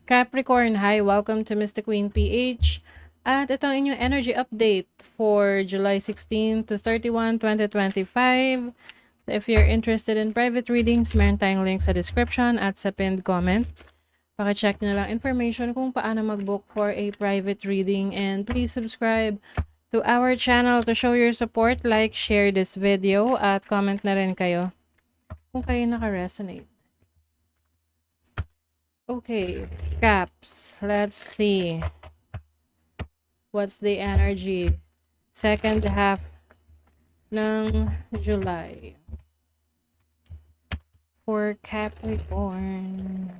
Capricorn, hi! Welcome to Mr. Queen PH. At ito ang inyong energy update for July 16 to 31, 2025. So if you're interested in private readings, meron tayong link sa description at sa pinned comment. Pakicheck nyo lang information kung paano mag-book for a private reading. And please subscribe to our channel to show your support. Like, share this video at comment na rin kayo kung kayo naka-resonate. Okay, Caps. Let's see. What's the energy? Second half ng July for Capricorn.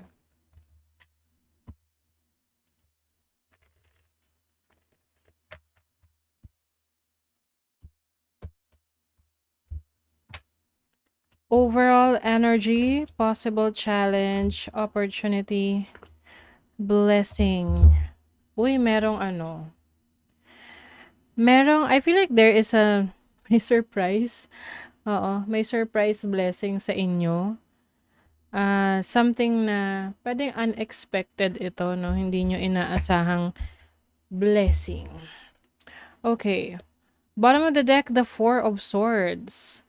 Overall energy, possible challenge, opportunity, blessing. Uy, I feel like there is may surprise. Oo, may surprise blessing sa inyo. Something na pwedeng unexpected ito, no? Hindi nyo inaasahang blessing. Okay. Bottom of the deck, the Four of Swords.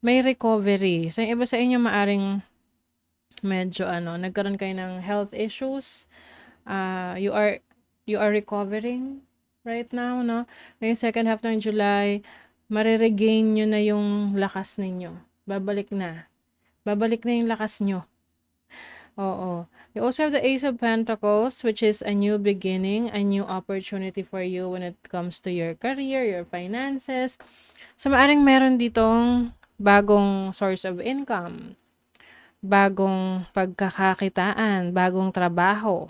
May recovery. So, yung iba sa inyo maaring medyo nagkaroon kayo ng health issues. You are recovering right now, no? Ngayong second half ng July, mariregain nyo na yung lakas ninyo. Babalik na. Babalik na yung lakas nyo. Oo. You also have the Ace of Pentacles, which is a new beginning, a new opportunity for you when it comes to your career, your finances. So, maaring meron ditong bagong source of income, bagong pagkakakitaan, bagong trabaho.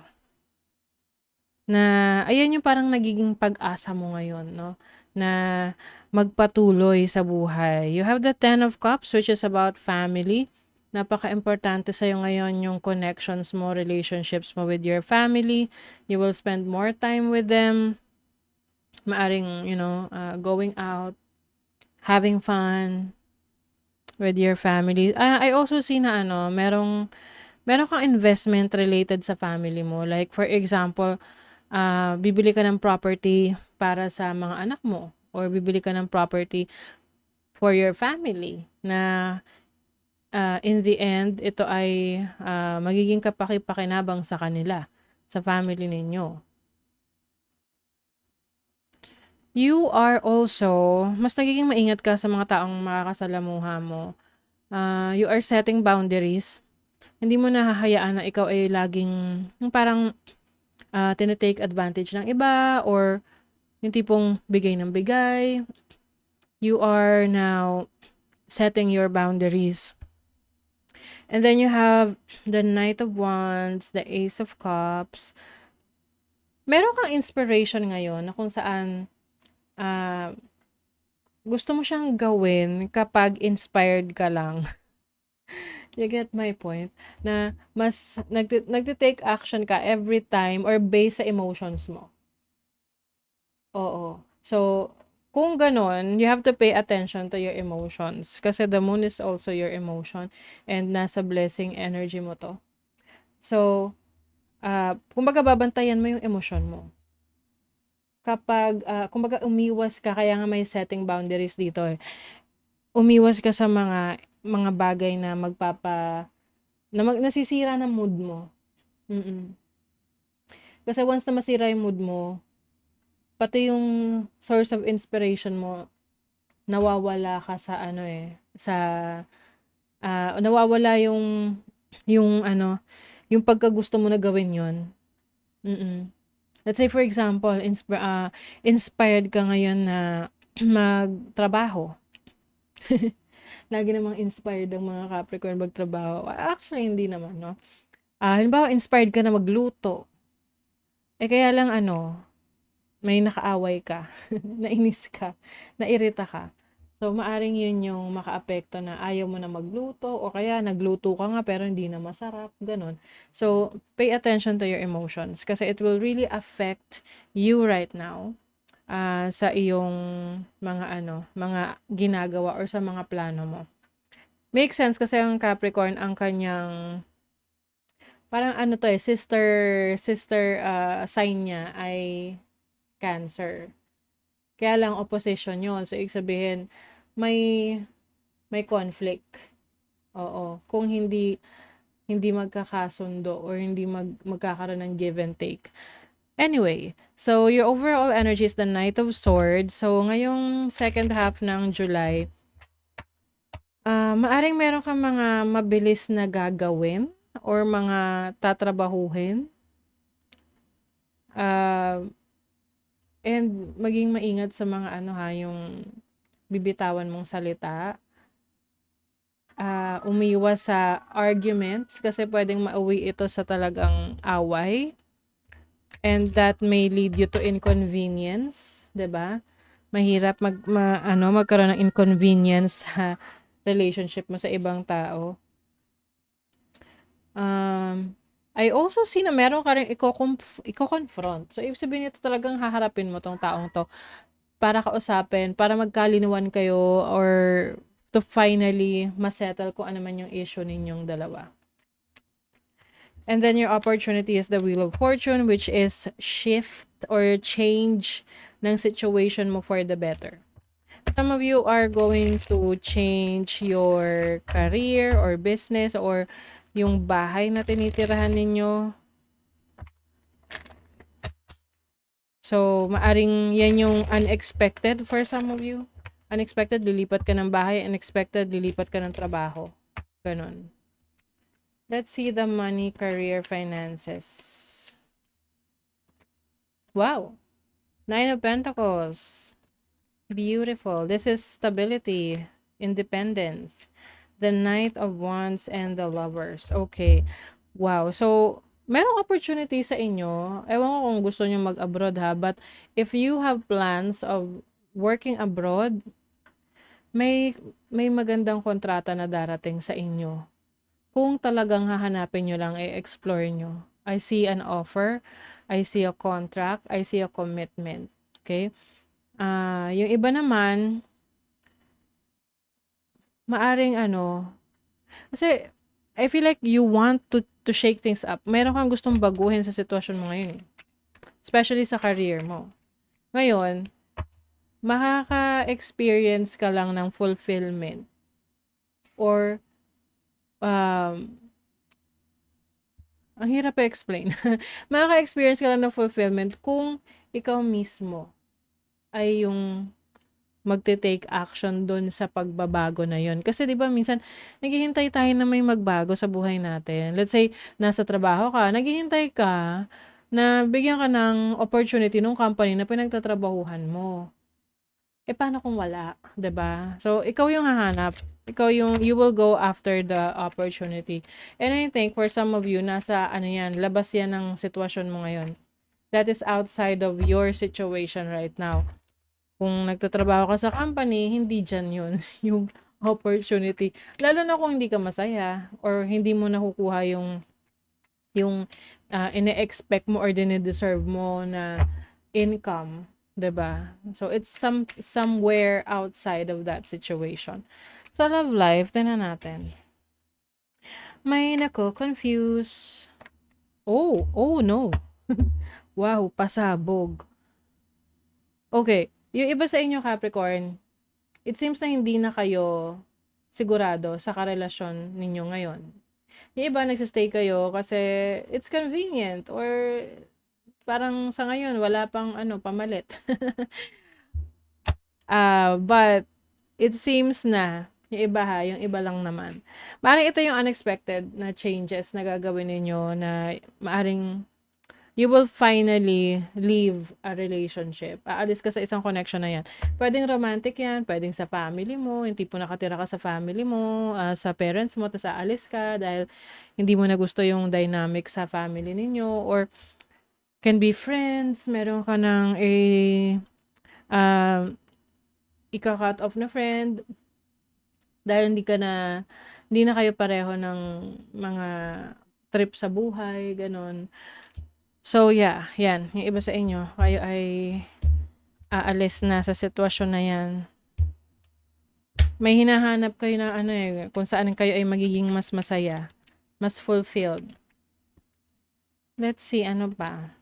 Na, ayan yung parang nagiging pag-asa mo ngayon, no? Na magpatuloy sa buhay. You have the Ten of Cups, which is about family. Napaka-importante sa'yo ngayon yung connections mo, relationships mo with your family. You will spend more time with them. Maaring, going out, having fun with your family. I also see na meron kang investment related sa family mo. Like, for example, bibili ka ng property para sa mga anak mo or bibili ka ng property for your family na in the end, ito ay magiging kapaki-pakinabang sa kanila, sa family ninyo. You are also, mas nagiging maingat ka sa mga taong makakasalamuha mo. You are setting boundaries. Hindi mo nahahayaan na ikaw ay laging parang tinitake advantage ng iba or yung tipong bigay ng bigay. You are now setting your boundaries. And then you have the Knight of Wands, the Ace of Cups. Meron kang inspiration ngayon na kung saan gusto mo siyang gawin kapag inspired ka lang. You get my point? Na mas nagte-take action ka every time or based sa emotions mo. Oo. So, kung ganon, you have to pay attention to your emotions. Kasi the moon is also your emotion and nasa blessing energy mo to. So, kumbaga babantayan mo yung emosyon mo. Kapag, kumbaga umiwas ka, kaya nga may setting boundaries dito eh. Umiwas ka sa mga bagay na nasisira ng mood mo. Kasi once na masira yung mood mo, pati yung source of inspiration mo, nawawala ka sa nawawala yung pagkagusto mo na gawin yon. Let's say for example, inspired ka ngayon na magtrabaho. Lagi namang inspired ang mga Capricorn magtrabaho. Actually, hindi naman, no? Halimbawa, inspired ka na magluto. Kaya lang may nakaaway ka, nainis ka, nairita ka. So, maaring yun yung makaapekto na ayaw mo na magluto o kaya nagluto ka nga pero hindi na masarap, ganun. So, pay attention to your emotions kasi it will really affect you right now sa iyong mga ginagawa or sa mga plano mo. Makes sense kasi ang Capricorn, ang kanyang Parang ano 'to, sister, sign niya ay Cancer. Kaya lang opposition 'yun. So, ibig sabihin may may conflict. Oo, kung hindi magkakasundo or hindi magkakaroon ng give and take. Anyway, so your overall energy is the Knight of Swords. So, ngayong second half ng July, maaring meron kang mga mabilis na gagawin or mga tatrabahuhin. Ah, and maging maingat sa mga ano ha, yung bibitawan mong salita. Umiwas sa arguments kasi pwedeng mauwi ito sa talagang away. And that may lead you to inconvenience, 'di ba? Mahirap magkaroon ng inconvenience sa relationship mo sa ibang tao. I also see na meron ka ring iko-confront. So, ibig sabihin nito talagang haharapin mo 'tong taong 'to para kausapin, para magkalinawan kayo or to finally ma-settle kung ano man yung issue ninyong dalawa. And then your opportunity is the Wheel of Fortune, which is shift or change ng situation mo for the better. Some of you are going to change your career or business or yung bahay na tinitirahan ninyo. So, maaring yan yung unexpected for some of you. Unexpected, lilipat ka ng bahay. Unexpected, lilipat ka ng trabaho. Ganon. Let's see the money, career, finances. Wow. 9 of Pentacles. Beautiful. This is stability, independence. The Knight of Wands and the Lovers. Okay. Wow. So, merong opportunity sa inyo. Ewan ko kung gusto niyo mag-abroad ha, but if you have plans of working abroad, may magandang kontrata na darating sa inyo. Kung talagang hahanapin niyo lang, i-explore niyo. I see an offer, I see a contract, I see a commitment. Okay? Yung iba naman, maaring kasi I feel like you want to shake things up. Meron kang gustong baguhin sa sitwasyon mo ngayon, especially sa career mo. Ngayon, makaka-experience ka lang ng fulfillment or ang hirap i-explain. Makaka-experience ka lang ng fulfillment kung ikaw mismo ay yung magte-take action dun sa pagbabago na yon. Kasi 'di ba minsan naghihintay tayo na may magbago sa buhay natin. Let's say nasa trabaho ka, naghihintay ka na bigyan ka ng opportunity nung company na pinagtatrabahuhan mo. Paano kung wala, 'di ba? So ikaw yung hahanap. Ikaw yung you will go after the opportunity. And I think for some of you nasa ano yan, labas yan ng sitwasyon mo ngayon. That is outside of your situation right now. Kung nagtatrabaho ka sa company, hindi diyan 'yun, yung opportunity. Lalo na kung hindi ka masaya or hindi mo nakukuha yung ine-expect mo or dine-deserve mo na income, 'di ba? So, it's somewhere outside of that situation. Sa love life, tingnan natin. May nako-confuse. Oh no. Wow, pasabog. Okay, yung iba sa inyo Capricorn, it seems na hindi na kayo sigurado sa karelasyon ninyo ngayon. Yung iba nagse-stay kayo kasi it's convenient or parang sa ngayon wala pang pamalit. But it seems na yung iba lang naman. Maaaring ito yung unexpected na changes na gagawin ninyo na maaring you will finally leave a relationship. Aalis ka sa isang connection na yan. Pwedeng romantic yan, pwedeng sa family mo, yung tipo nakatira ka sa family mo, sa parents mo, tapos aalis ka dahil hindi mo na gusto yung dynamic sa family ninyo, or can be friends, meron ka ng uh, ika-cut off na friend, dahil hindi na kayo pareho ng mga trip sa buhay, ganon. So, yeah, yan. Yung iba sa inyo, kayo ay aalis na sa sitwasyon na yan. May hinahanap kayo na kung saan kayo ay magiging mas masaya, mas fulfilled. Let's see, ano ba?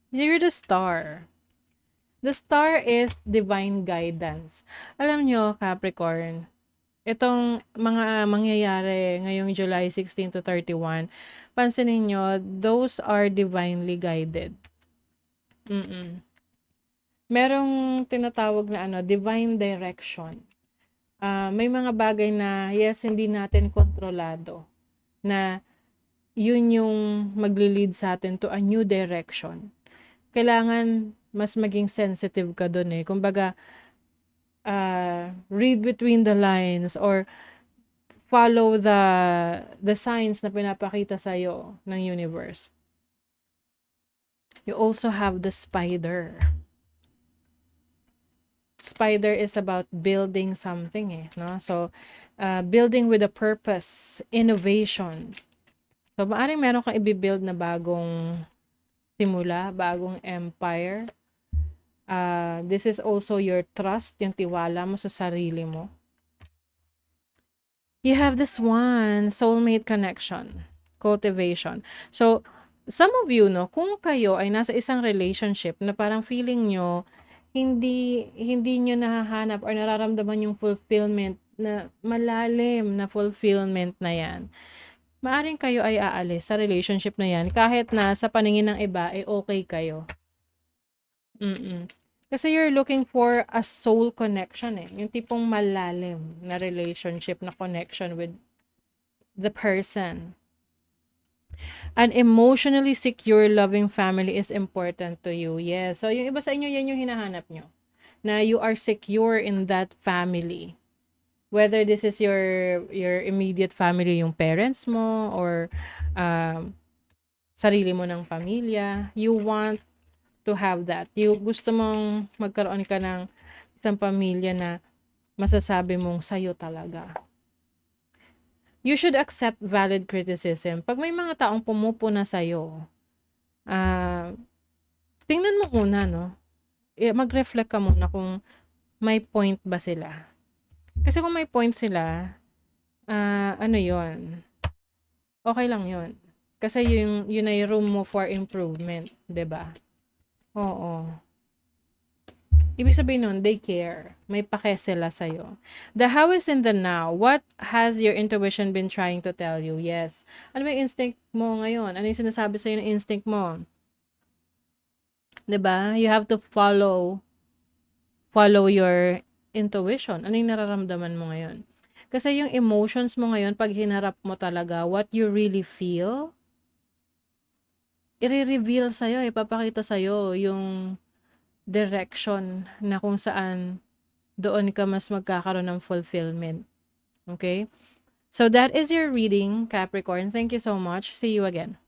You're the star. The star is divine guidance. Alam nyo, Capricorn, itong mga mangyayari ngayong July 16 to 31, pansinin nyo, those are divinely guided. Mm. Merong tinatawag na divine direction. May mga bagay na, yes, hindi natin kontrolado, na yun yung magli-lead sa atin to a new direction. Kailangan mas maging sensitive ka dun eh. Kumbaga, read between the lines or follow the signs na pinapakita sa'yo ng universe. You also have the spider. Spider is about building something eh, no? So, building with a purpose, innovation. So, maaaring meron kang i-build na bagong simula, bagong empire. This is also your trust, yung tiwala mo sa sarili mo. You have this one, soulmate connection, cultivation. So, some of you, no, kung kayo ay nasa isang relationship na parang feeling nyo, hindi nyo nahahanap or nararamdaman yung fulfillment na malalim na fulfillment na yan, maaring kayo ay aalis sa relationship na yan kahit na sa paningin ng iba ay okay kayo. Kasi you're looking for a soul connection eh. Yung tipong malalim na relationship na connection with the person. An emotionally secure, loving family is important to you. Yes. So, yung iba sa inyo, yan yung hinahanap nyo. Na you are secure in that family. Whether this is your immediate family, yung parents mo, or sarili mo ng pamilya, you want to have that. You gusto mong magkaroon ka ng isang pamilya na masasabi mong sa'yo talaga. You should accept valid criticism. Pag may mga taong pumupuna sa'yo, tingnan mo muna, no? Mag-reflect ka muna kung may point ba sila. Kasi kung may point sila, ano yon, okay lang yon. Kasi yun ay room mo for improvement, 'di ba? Oo. Ibig sabihin nun, they care. May pake sila sa'yo. The how is in the now. What has your intuition been trying to tell you? Yes. Ano ba yung instinct mo ngayon? Ano yung sinasabi sa'yo ng instinct mo? 'Di ba? You have to follow your intuition. Ano yung nararamdaman mo ngayon? Kasi yung emotions mo ngayon, pag hinarap mo talaga, what you really feel, i-reveal sa'yo, ipapakita sa'yo yung direction na kung saan doon ka mas magkakaroon ng fulfillment. Okay? So that is your reading, Capricorn. Thank you so much. See you again.